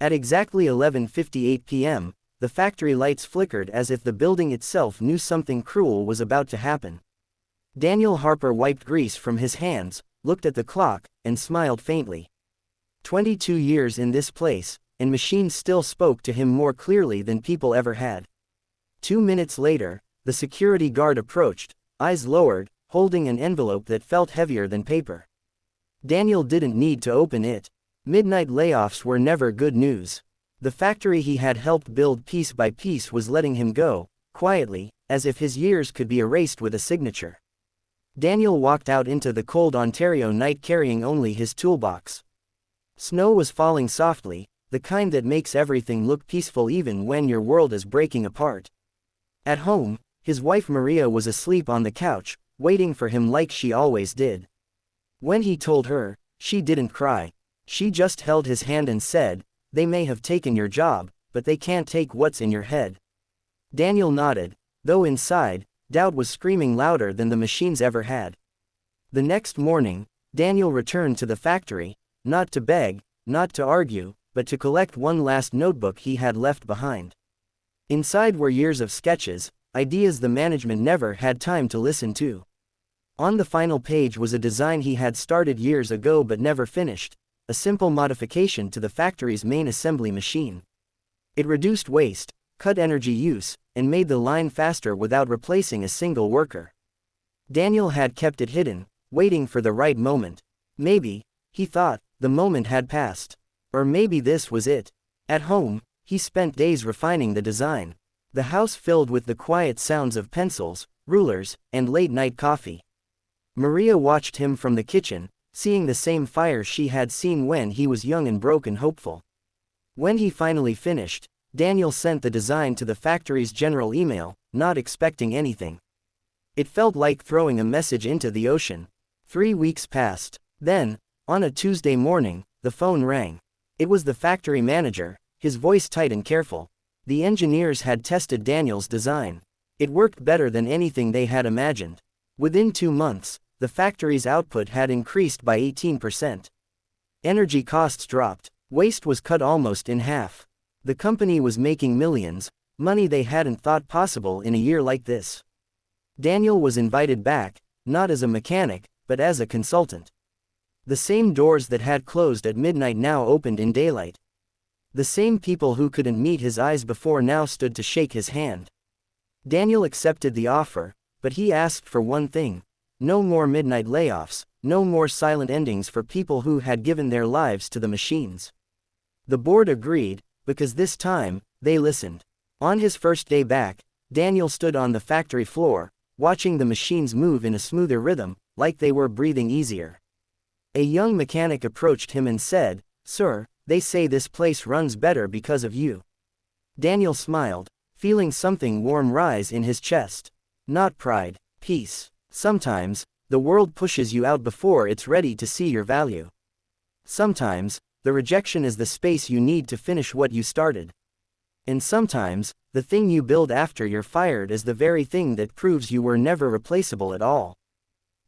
At exactly 11:58 p.m., the factory lights flickered as if the building itself knew something cruel was about to happen. Daniel Harper wiped grease from his hands, looked at the clock, and smiled faintly. 22 years in this place, and machines still spoke to him more clearly than people ever had. 2 minutes later, the security guard approached, eyes lowered, holding an envelope that felt heavier than paper. Daniel didn't need to open it. Midnight layoffs were never good news. The factory he had helped build piece by piece was letting him go, quietly, as if his years could be erased with a signature. Daniel walked out into the cold Ontario night carrying only his toolbox. Snow was falling softly, the kind that makes everything look peaceful even when your world is breaking apart. At home, his wife Maria was asleep on the couch, waiting for him like she always did. When he told her, she didn't cry. She just held his hand and said, "They may have taken your job, but they can't take what's in your head." Daniel nodded, though inside, doubt was screaming louder than the machines ever had. The next morning, Daniel returned to the factory, not to beg, not to argue, but to collect one last notebook he had left behind. Inside were years of sketches, ideas the management never had time to listen to. On the final page was a design he had started years ago but never finished, a simple modification to the factory's main assembly machine. It reduced waste, cut energy use, and made the line faster without replacing a single worker. Daniel had kept it hidden, waiting for the right moment. Maybe, he thought, the moment had passed. Or maybe this was it. At home, he spent days refining the design. The house filled with the quiet sounds of pencils, rulers, and late-night coffee. Maria watched him from the kitchen, seeing the same fire she had seen when he was young and broke and hopeful. When he finally finished, Daniel sent the design to the factory's general email, not expecting anything. It felt like throwing a message into the ocean. 3 weeks passed. Then, on a Tuesday morning, the phone rang. It was the factory manager, his voice tight and careful. The engineers had tested Daniel's design. It worked better than anything they had imagined. Within 2 months, the factory's output had increased by 18%. Energy costs dropped. Waste was cut almost in half. The company was making millions, money they hadn't thought possible in a year like this. Daniel was invited back, not as a mechanic, but as a consultant. The same doors that had closed at midnight now opened in daylight. The same people who couldn't meet his eyes before now stood to shake his hand. Daniel accepted the offer, but he asked for one thing: no more midnight layoffs, no more silent endings for people who had given their lives to the machines. The board agreed, because this time, they listened. On his first day back, Daniel stood on the factory floor, watching the machines move in a smoother rhythm, like they were breathing easier. A young mechanic approached him and said, "Sir, they say this place runs better because of you." Daniel smiled, feeling something warm rise in his chest. Not pride, peace. Sometimes, the world pushes you out before it's ready to see your value. Sometimes, the rejection is the space you need to finish what you started. And sometimes, the thing you build after you're fired is the very thing that proves you were never replaceable at all.